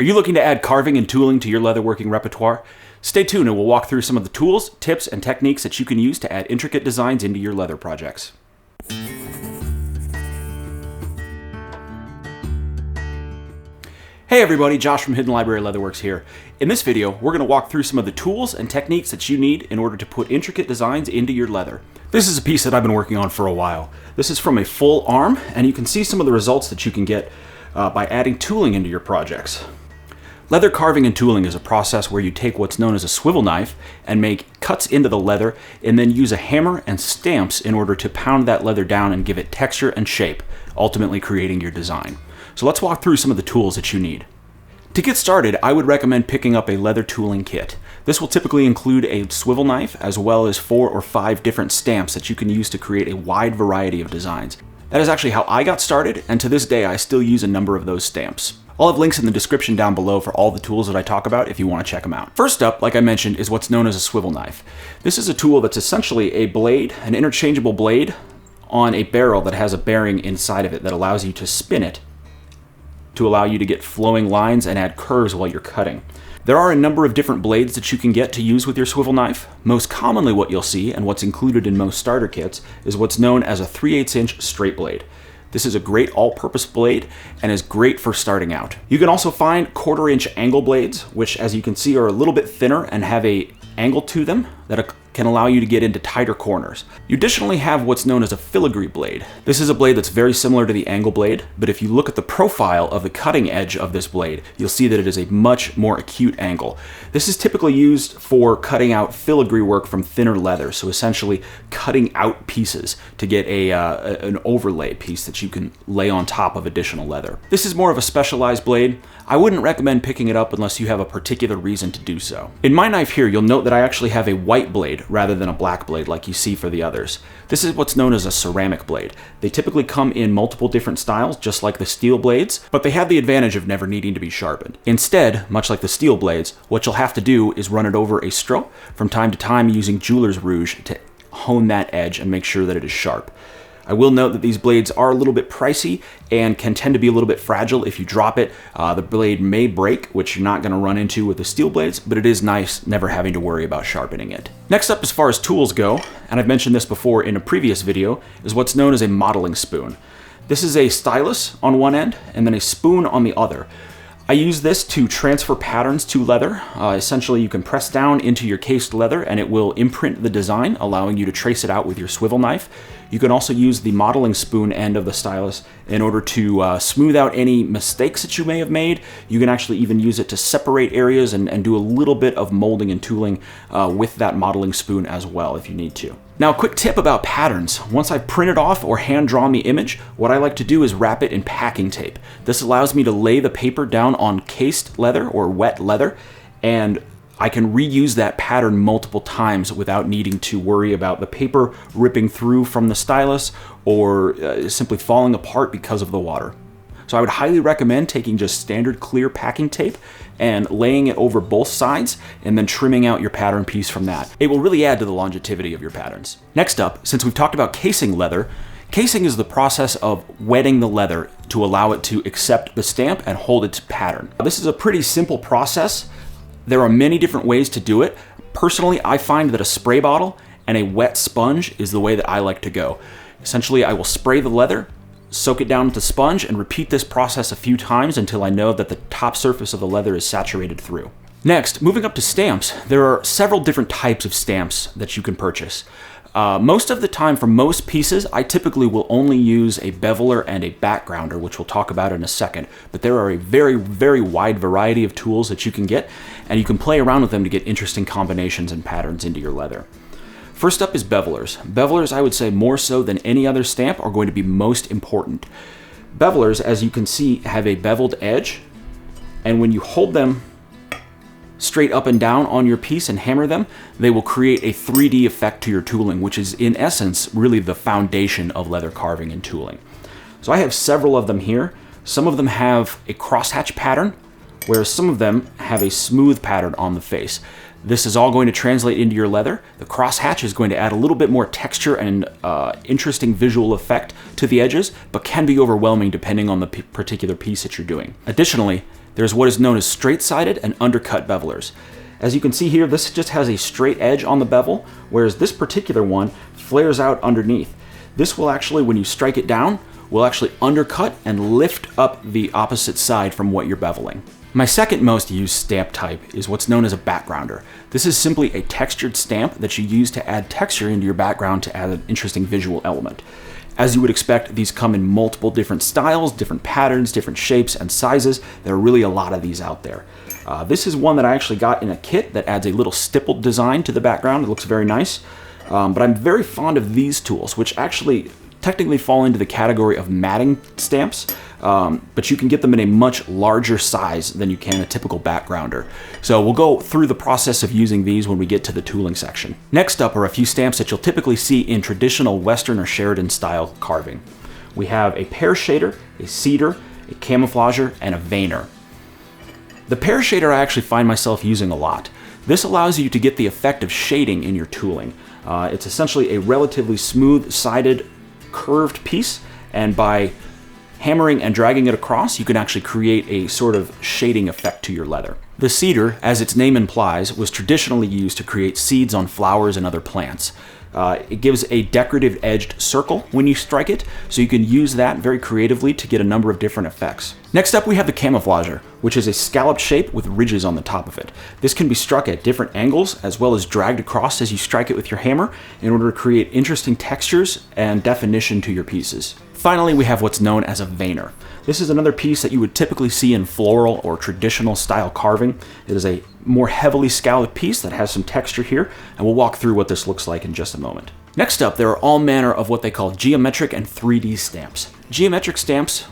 Are you looking to add carving and tooling to your leatherworking repertoire? Stay tuned and we'll walk through some of the tools, tips, and techniques that you can use to add intricate designs into your leather projects. Hey everybody, Josh from Hidden Library Leatherworks here. In this video, we're going to walk through some of the tools and techniques that you need in order to put intricate designs into your leather. This is a piece that I've been working on for a while. This is from a full arm, and you can see some of the results that you can get by adding tooling into your projects. Leather carving and tooling is a process where you take what's known as a swivel knife and make cuts into the leather and then use a hammer and stamps in order to pound that leather down and give it texture and shape, ultimately creating your design. So let's walk through some of the tools that you need. To get started, I would recommend picking up a leather tooling kit. This will typically include a swivel knife as well as 4 or 5 different stamps that you can use to create a wide variety of designs. That is actually how I got started, and to this day I still use a number of those stamps. I'll have links in the description down below for all the tools that I talk about if you want to check them out. First up, like I mentioned, is what's known as a swivel knife. This is a tool that's essentially a blade, an interchangeable blade, on a barrel that has a bearing inside of it that allows you to spin it to allow you to get flowing lines and add curves while you're cutting. There are a number of different blades that you can get to use with your swivel knife. Most commonly what you'll see, and what's included in most starter kits, is what's known as a 3/8 inch straight blade. This is a great all-purpose blade and is great for starting out. You can also find 1/4 inch angle blades, which as you can see are a little bit thinner and have a angle to them that can allow you to get into tighter corners. You additionally have what's known as a filigree blade. This is a blade that's very similar to the angle blade, but if you look at the profile of the cutting edge of this blade, you'll see that it is a much more acute angle. This is typically used for cutting out filigree work from thinner leather, so essentially cutting out pieces to get an overlay piece that you can lay on top of additional leather. This is more of a specialized blade. I wouldn't recommend picking it up unless you have a particular reason to do so. In my knife here, you'll note that I actually have a white blade rather than a black blade like you see for the others. This is what's known as a ceramic blade. They typically come in multiple different styles, just like the steel blades, but they have the advantage of never needing to be sharpened. Instead, much like the steel blades, what you'll have to do is run it over a stroke from time to time using jeweler's rouge to hone that edge and make sure that it is sharp. I will note that these blades are a little bit pricey and can tend to be a little bit fragile. If you drop it, the blade may break, which you're not going to run into with the steel blades, but it is nice never having to worry about sharpening it. Next up, as far as tools go, and I've mentioned this before in a previous video, is what's known as a modeling spoon. This is a stylus on one end and then a spoon on the other. I use this to transfer patterns to leather. Essentially, you can press down into your cased leather and it will imprint the design, allowing you to trace it out with your swivel knife. You can also use the modeling spoon end of the stylus in order to smooth out any mistakes that you may have made. You can actually even use it to separate areas and do a little bit of molding and tooling with that modeling spoon as well if you need to. Now, a quick tip about patterns. Once I've printed off or hand-drawn the image, what I like to do is wrap it in packing tape. This allows me to lay the paper down on cased leather or wet leather, and I can reuse that pattern multiple times without needing to worry about the paper ripping through from the stylus or simply falling apart because of the water. So I would highly recommend taking just standard clear packing tape and laying it over both sides and then trimming out your pattern piece from that. It will really add to the longevity of your patterns. Next up, since we've talked about casing leather, casing is the process of wetting the leather to allow it to accept the stamp and hold its pattern. This is a pretty simple process. There are many different ways to do it. Personally, I find that a spray bottle and a wet sponge is the way that I like to go. Essentially, I will spray the leather, soak it down with the sponge, and repeat this process a few times until I know that the top surface of the leather is saturated through. Next, moving up to stamps, there are several different types of stamps that you can purchase. Most of the time, for most pieces, I typically will only use a beveler and a backgrounder, which we'll talk about in a second, but there are a very, very wide variety of tools that you can get, and you can play around with them to get interesting combinations and patterns into your leather. First up is bevelers. Bevelers, I would say more so than any other stamp, are going to be most important. Bevelers, as you can see, have a beveled edge, and when you hold them straight up and down on your piece and hammer them, they will create a 3D effect to your tooling, which is in essence really the foundation of leather carving and tooling. So I have several of them here. Some of them have a crosshatch pattern, whereas some of them have a smooth pattern on the face. This is all going to translate into your leather. The crosshatch is going to add a little bit more texture and interesting visual effect to the edges, but can be overwhelming depending on the particular piece that you're doing. Additionally, There's what is known as straight-sided and undercut bevelers. As you can see here, this just has a straight edge on the bevel, whereas this particular one flares out underneath. This will actually, when you strike it down, will actually undercut and lift up the opposite side from what you're beveling. My second most used stamp type is what's known as a backgrounder. This is simply a textured stamp that you use to add texture into your background to add an interesting visual element. As you would expect, these come in multiple different styles, different patterns, different shapes and sizes. There are really a lot of these out there. This is one that I actually got in a kit that adds a little stippled design to the background. It looks very nice. But I'm very fond of these tools, which actually technically fall into the category of matting stamps, but you can get them in a much larger size than you can a typical backgrounder. So we'll go through the process of using these when we get to the tooling section. Next up are a few stamps that you'll typically see in traditional Western or Sheridan style carving. We have a pear shader, a cedar, a camouflager, and a veiner. The pear shader I actually find myself using a lot. This allows you to get the effect of shading in your tooling. It's essentially a relatively smooth-sided curved piece, and by hammering and dragging it across, you can actually create a sort of shading effect to your leather. The cedar, as its name implies, was traditionally used to create seeds on flowers and other plants. It gives a decorative edged circle when you strike it, so you can use that very creatively to get a number of different effects. Next up we have the camouflager, which is a scalloped shape with ridges on the top of it. This can be struck at different angles as well as dragged across as you strike it with your hammer in order to create interesting textures and definition to your pieces. Finally, we have what's known as a veiner. This is another piece that you would typically see in floral or traditional style carving. It is a more heavily scalloped piece that has some texture here, and we'll walk through what this looks like in just a moment. Next up, there are all manner of what they call geometric and 3D stamps. Geometric stamps,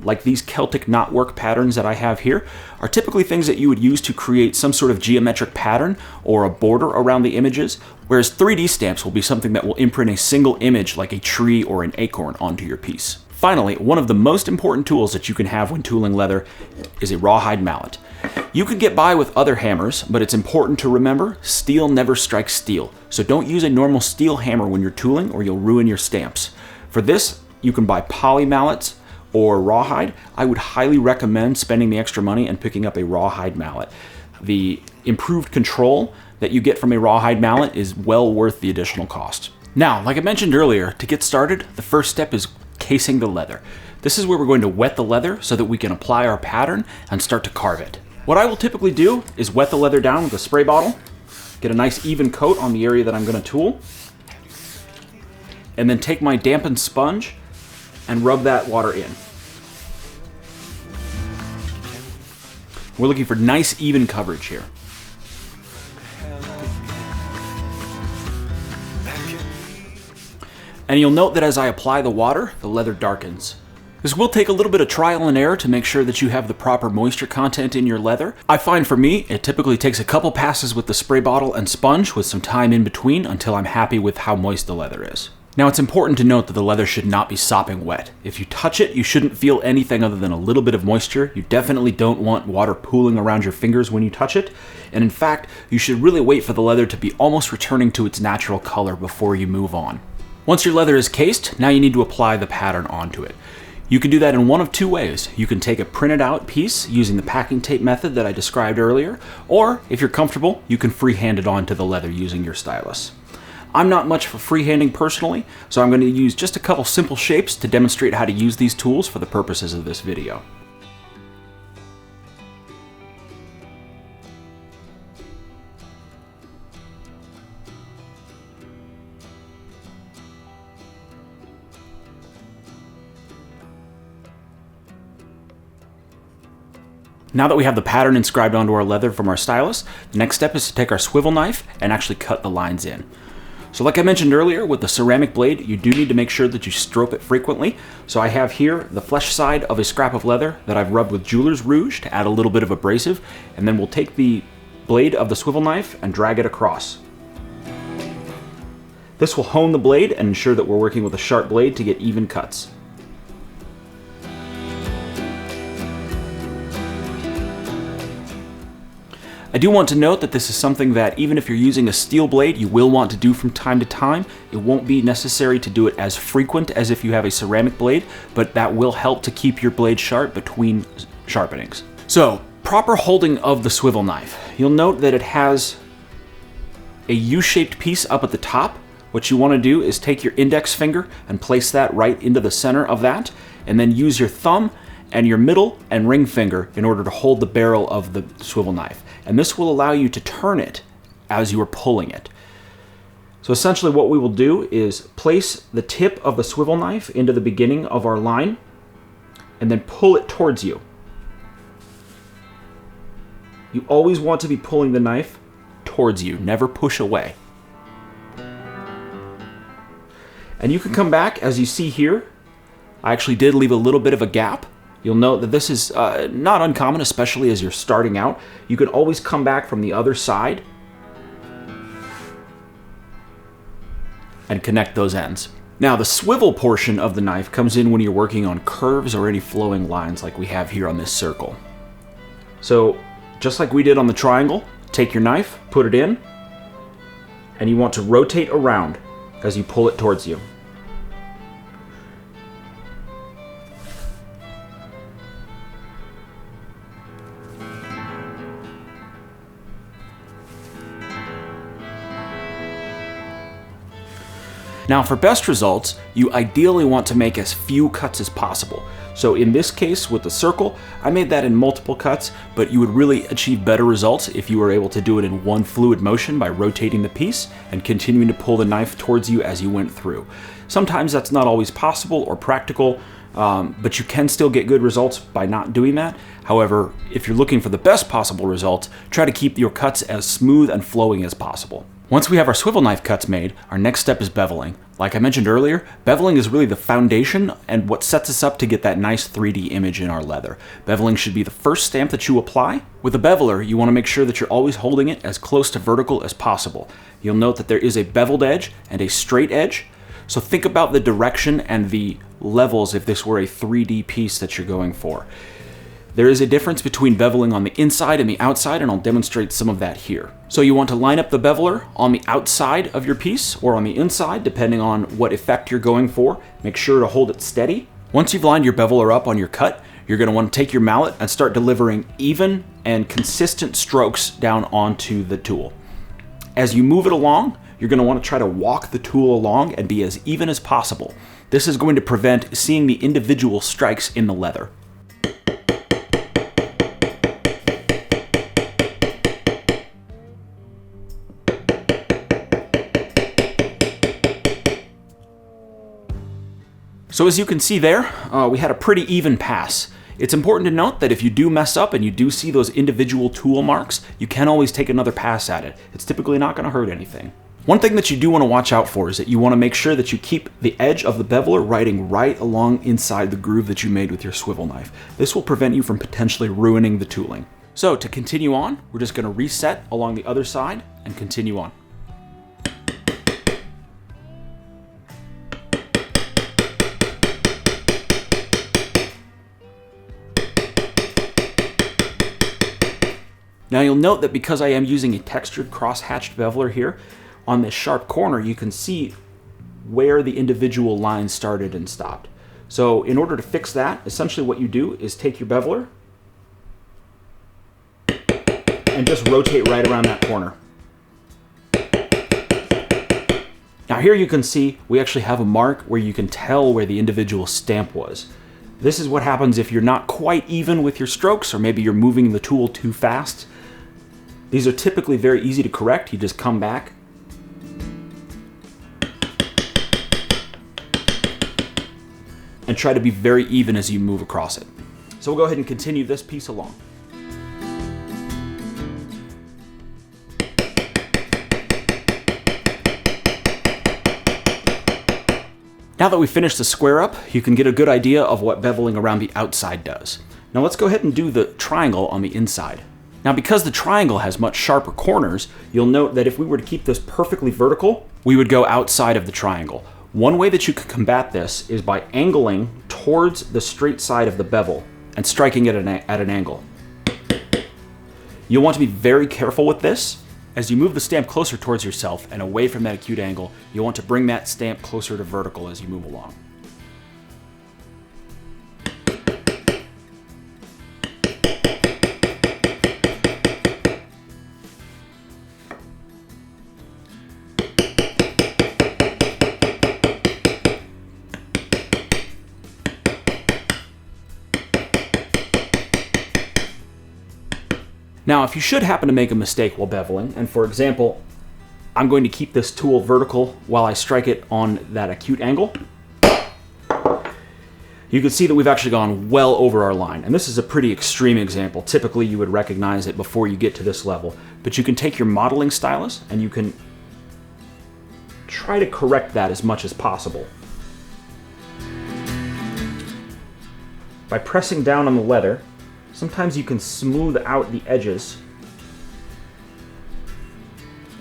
like these Celtic knotwork patterns that I have here, are typically things that you would use to create some sort of geometric pattern or a border around the images, whereas 3D stamps will be something that will imprint a single image like a tree or an acorn onto your piece. Finally, one of the most important tools that you can have when tooling leather is a rawhide mallet. You can get by with other hammers, but it's important to remember, steel never strikes steel. So don't use a normal steel hammer when you're tooling or you'll ruin your stamps. For this, you can buy poly mallets or rawhide. I would highly recommend spending the extra money and picking up a rawhide mallet. The improved control that you get from a rawhide mallet is well worth the additional cost. Now, like I mentioned earlier, to get started, the first step is casing the leather. This is where we're going to wet the leather so that we can apply our pattern and start to carve it. What I will typically do is wet the leather down with a spray bottle, get a nice even coat on the area that I'm going to tool, and then take my dampened sponge and rub that water in. We're looking for nice even coverage here. And you'll note that as I apply the water, the leather darkens. This will take a little bit of trial and error to make sure that you have the proper moisture content in your leather. I find for me, it typically takes a couple passes with the spray bottle and sponge with some time in between until I'm happy with how moist the leather is. Now it's important to note that the leather should not be sopping wet. If you touch it, you shouldn't feel anything other than a little bit of moisture. You definitely don't want water pooling around your fingers when you touch it. And in fact, you should really wait for the leather to be almost returning to its natural color before you move on. Once your leather is cased, now you need to apply the pattern onto it. You can do that in one of two ways. You can take a printed out piece using the packing tape method that I described earlier, or if you're comfortable, you can freehand it onto the leather using your stylus. I'm not much for freehanding personally, so I'm going to use just a couple simple shapes to demonstrate how to use these tools for the purposes of this video. Now that we have the pattern inscribed onto our leather from our stylus, the next step is to take our swivel knife and actually cut the lines in. So like I mentioned earlier, with the ceramic blade, you do need to make sure that you stroke it frequently. So I have here the flesh side of a scrap of leather that I've rubbed with jeweler's rouge to add a little bit of abrasive, and then we'll take the blade of the swivel knife and drag it across. This will hone the blade and ensure that we're working with a sharp blade to get even cuts. I do want to note that this is something that even if you're using a steel blade, you will want to do from time to time. It won't be necessary to do it as frequent as if you have a ceramic blade, but that will help to keep your blade sharp between sharpenings. So, proper holding of the swivel knife. You'll note that it has a U-shaped piece up at the top. What you want to do is take your index finger and place that right into the center of that, and then use your thumb and your middle and ring finger in order to hold the barrel of the swivel knife. And this will allow you to turn it as you are pulling it. So essentially what we will do is place the tip of the swivel knife into the beginning of our line and then pull it towards you. You always want to be pulling the knife towards you, never push away. And you can come back, as you see here. I actually did leave a little bit of a gap. You'll note that this is not uncommon, especially as you're starting out. You can always come back from the other side and connect those ends. Now, the swivel portion of the knife comes in when you're working on curves or any flowing lines like we have here on this circle. So, just like we did on the triangle, take your knife, put it in, and you want to rotate around as you pull it towards you. Now, for best results, you ideally want to make as few cuts as possible. So in this case, with the circle, I made that in multiple cuts, but you would really achieve better results if you were able to do it in one fluid motion by rotating the piece and continuing to pull the knife towards you as you went through. Sometimes that's not always possible or practical, but you can still get good results by not doing that. However, if you're looking for the best possible results, try to keep your cuts as smooth and flowing as possible. Once we have our swivel knife cuts made, our next step is beveling. Like I mentioned earlier, beveling is really the foundation and what sets us up to get that nice 3D image in our leather. Beveling should be the first stamp that you apply. With a beveler, you want to make sure that you're always holding it as close to vertical as possible. You'll note that there is a beveled edge and a straight edge. So think about the direction and the levels if this were a 3D piece that you're going for. There is a difference between beveling on the inside and the outside, and I'll demonstrate some of that here. So you want to line up the beveler on the outside of your piece or on the inside, depending on what effect you're going for. Make sure to hold it steady. Once you've lined your beveler up on your cut, you're going to want to take your mallet and start delivering even and consistent strokes down onto the tool. As you move it along, you're going to want to try to walk the tool along and be as even as possible. This is going to prevent seeing the individual strikes in the leather. So as you can see there, we had a pretty even pass. It's important to note that if you do mess up and you do see those individual tool marks, you can always take another pass at it. It's typically not going to hurt anything. One thing that you do want to watch out for is that you want to make sure that you keep the edge of the beveler riding right along inside the groove that you made with your swivel knife. This will prevent you from potentially ruining the tooling. So to continue on, we're just going to reset along the other side and continue on. Now you'll note that because I am using a textured cross-hatched beveler here, on this sharp corner you can see where the individual lines started and stopped. So in order to fix that, essentially what you do is take your beveler and just rotate right around that corner. Now here you can see we actually have a mark where you can tell where the individual stamp was. This is what happens if you're not quite even with your strokes, or maybe you're moving the tool too fast. These are typically very easy to correct. You just come back and try to be very even as you move across it. So we'll go ahead and continue this piece along. Now that we've finished the square up, you can get a good idea of what beveling around the outside does. Now let's go ahead and do the triangle on the inside. Now because the triangle has much sharper corners, you'll note that if we were to keep this perfectly vertical, we would go outside of the triangle. One way that you could combat this is by angling towards the straight side of the bevel and striking it at an angle. You'll want to be very careful with this. As you move the stamp closer towards yourself and away from that acute angle, you'll want to bring that stamp closer to vertical as you move along. Now, if you should happen to make a mistake while beveling, and for example, I'm going to keep this tool vertical while I strike it on that acute angle, you can see that we've actually gone well over our line. And this is a pretty extreme example. Typically, you would recognize it before you get to this level. But you can take your modeling stylus and you can try to correct that as much as possible. By pressing down on the leather, sometimes you can smooth out the edges.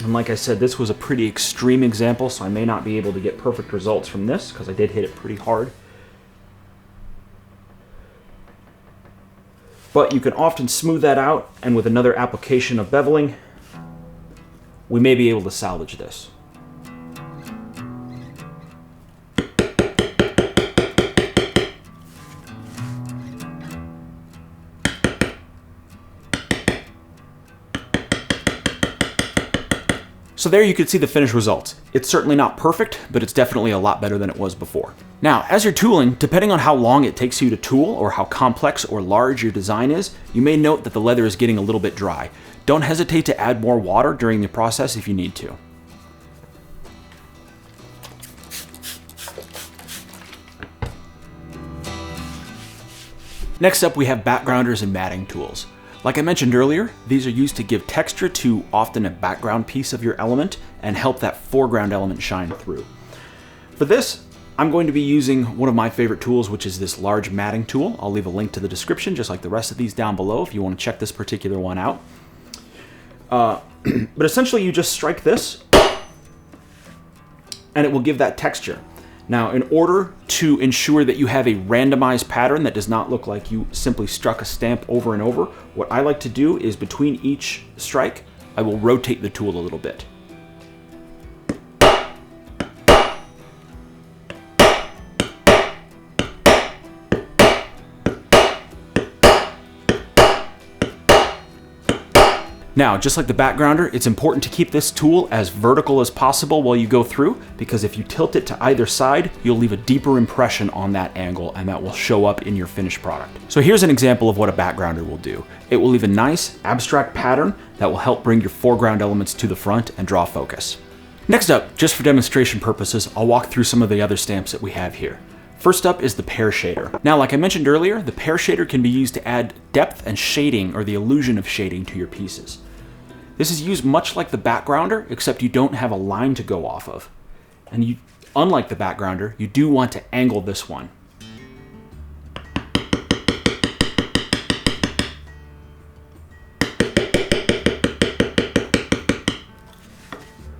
And like I said, this was a pretty extreme example, so I may not be able to get perfect results from this because I did hit it pretty hard. But you can often smooth that out, and with another application of beveling, we may be able to salvage this. So there you can see the finished results. It's certainly not perfect, but it's definitely a lot better than it was before. Now, as you're tooling, depending on how long it takes you to tool or how complex or large your design is, you may note that the leather is getting a little bit dry. Don't hesitate to add more water during the process if you need to. Next up, we have backgrounders and matting tools. Like I mentioned earlier, these are used to give texture to often a background piece of your element and help that foreground element shine through. For this, I'm going to be using one of my favorite tools, which is this large matting tool. I'll leave a link to the description, just like the rest of these down below, if you want to check this particular one out. But essentially, you just strike this, and it will give that texture. Now, in order to ensure that you have a randomized pattern that does not look like you simply struck a stamp over and over, what I like to do is between each strike, I will rotate the tool a little bit. Now, just like the backgrounder, it's important to keep this tool as vertical as possible while you go through, because if you tilt it to either side, you'll leave a deeper impression on that angle, and that will show up in your finished product. So here's an example of what a backgrounder will do. It will leave a nice abstract pattern that will help bring your foreground elements to the front and draw focus. Next up, just for demonstration purposes, I'll walk through some of the other stamps that we have here. First up is the pear shader. Now, like I mentioned earlier, the pear shader can be used to add depth and shading, or the illusion of shading, to your pieces. This is used much like the backgrounder, except you don't have a line to go off of. And unlike the backgrounder, you do want to angle this one.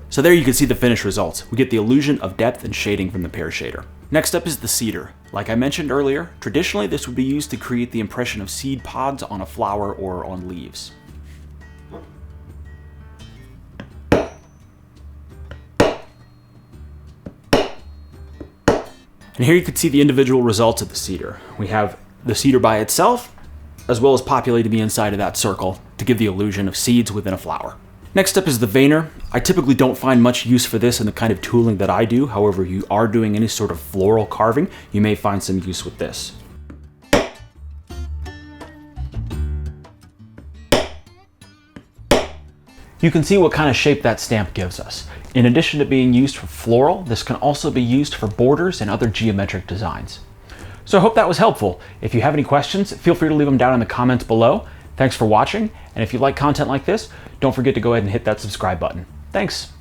So there you can see the finished results. We get the illusion of depth and shading from the pear shader. Next up is the cedar. Like I mentioned earlier, traditionally this would be used to create the impression of seed pods on a flower or on leaves. And here you can see the individual results of the cedar. We have the cedar by itself, as well as populating the inside of that circle to give the illusion of seeds within a flower. Next up is the veiner. I typically don't find much use for this in the kind of tooling that I do. However, if you are doing any sort of floral carving, you may find some use with this. You can see what kind of shape that stamp gives us. In addition to being used for floral, this can also be used for borders and other geometric designs. So I hope that was helpful. If you have any questions, feel free to leave them down in the comments below. Thanks for watching, and if you like content like this, don't forget to go ahead and hit that subscribe button. Thanks.